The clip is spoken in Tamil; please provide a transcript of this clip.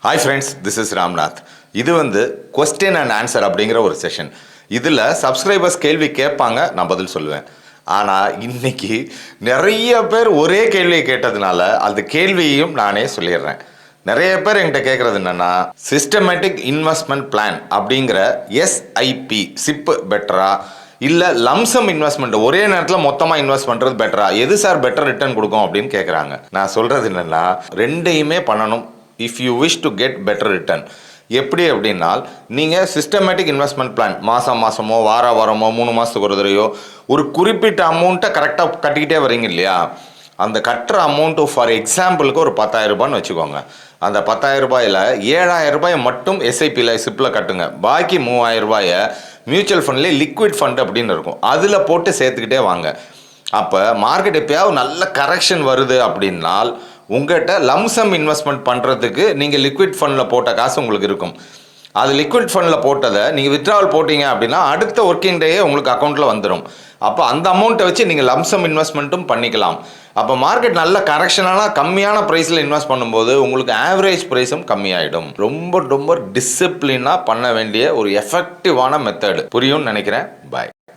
Hi friends, this is Ramnath. இது கொஸ்டின் அண்ட் ஆன்சர் அப்படிங்கிற ஒரு செஷன். இதில் சப்ஸ்கிரைபர்ஸ் கேள்வி கேட்பாங்க, நான் பதில் சொல்லுவேன். ஆனால் இன்னைக்கு நிறைய பேர் ஒரே கேள்வியை கேட்டதுனால அந்த கேள்வியையும் நானே சொல்லிடுறேன். நிறைய பேர் என்கிட்ட கேட்குறது என்னென்னா, சிஸ்டமேட்டிக் இன்வெஸ்ட்மெண்ட் பிளான் அப்படிங்கிற எஸ்ஐபி சிப்பு பெட்டரா, இல்லை லம்சம் இன்வெஸ்ட்மெண்ட் ஒரே நேரத்தில் மொத்தமாக இன்வெஸ்ட் பண்ணுறது பெட்டரா, எது சார் பெட்டர் ரிட்டர்ன் கொடுக்கும் அப்படின்னு கேட்குறாங்க. நான் சொல்கிறது என்னென்னா, ரெண்டையுமே பண்ணணும் if you wish to get better return. எப்படி அப்படின்னா, நீங்கள் சிஸ்டமேட்டிக் இன்வெஸ்ட்மெண்ட் பிளான் மாதமோ வாரமோ 3 மாதத்துக்கு ஒரு தடவையோ ஒரு குறிப்பிட்ட அமௌண்ட்டை கரெக்டாக கட்டிக்கிட்டே வரீங்க இல்லையா? அந்த கட்டுற அமௌண்ட்டு ஃபார் எக்ஸாம்பிளுக்கு ஒரு 10,000 ரூபான்னு வச்சுக்கோங்க. அந்த 10,000 ரூபாயில் 7,000 ரூபாயை மட்டும் எஸ்ஐபியில் சிப்பில் கட்டுங்க. பாக்கி 3,000 ரூபாயை மியூச்சுவல் ஃபண்ட்லேயே லிக்விட் ஃபண்ட் அப்படின்னு இருக்கும், அதில் போட்டு சேர்த்துக்கிட்டே வாங்க. அப்போ மார்க்கெட் எப்போயாவது நல்ல கரெக்ஷன் வருது அப்படின்னால் உங்கள்கிட்ட லம்சம் இன்வெஸ்ட்மெண்ட் பண்ணுறதுக்கு நீங்கள் லிக்விட் ஃபண்டில் போட்ட காசு உங்களுக்கு இருக்கும். அது லிக்விட் ஃபண்டில் போட்டதை நீங்கள் வித்ட்ராவல் போட்டிங்க அப்படின்னா அடுத்த ஒர்க்கிங் டேயே உங்களுக்கு அக்கௌண்ட்டில் வந்துடும். அப்போ அந்த அமௌண்ட்டை வச்சு நீங்கள் லம்சம் இன்வெஸ்ட்மெண்ட்டும் பண்ணிக்கலாம். அப்போ மார்க்கெட் நல்ல கரெக்ஷனான கம்மியான ப்ரைஸில் இன்வெஸ்ட் பண்ணும்போது உங்களுக்கு ஆவரேஜ் ப்ரைஸும் கம்மியாயிடும். ரொம்ப டிசிப்ளினாக பண்ண வேண்டிய ஒரு எஃபெக்டிவான மெத்தட். புரியும்னு நினைக்கிறேன். பாய்.